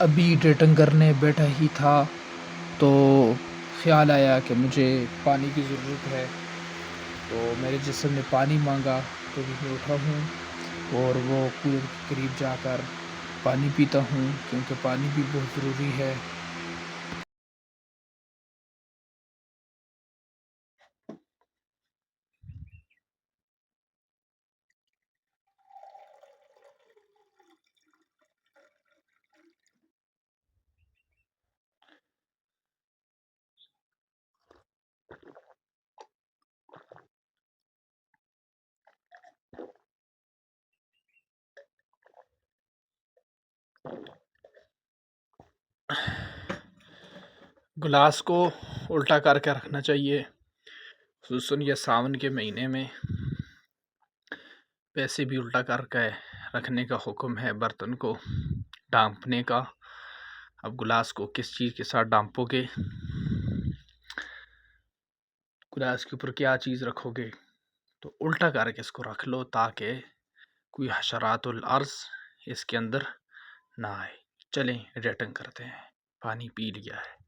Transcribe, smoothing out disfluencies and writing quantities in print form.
अभी डेटिंग करने बैठा ही था तो ख़्याल आया कि मुझे पानी की ज़रूरत है। तो मेरे जिस्म ने पानी मांगा तो मैं उठा हूँ और वो कूलर के करीब जाकर पानी पीता हूँ, क्योंकि पानी भी बहुत ज़रूरी है। गिलास को उल्टा करके रखना चाहिए, ख़ुसूसन ये सावन के महीने में वैसे भी उल्टा करके रखने का हुक्म है बर्तन को ढाँपने का। अब गिलास को किस चीज़ के साथ ढाँपोगे, गिलास के ऊपर क्या चीज़ रखोगे, तो उल्टा करके इसको रख लो ताकि कोई हशरातुल अर्ज़ इसके अंदर ना आए। चलें रिटर्न करते हैं, पानी पी लिया है।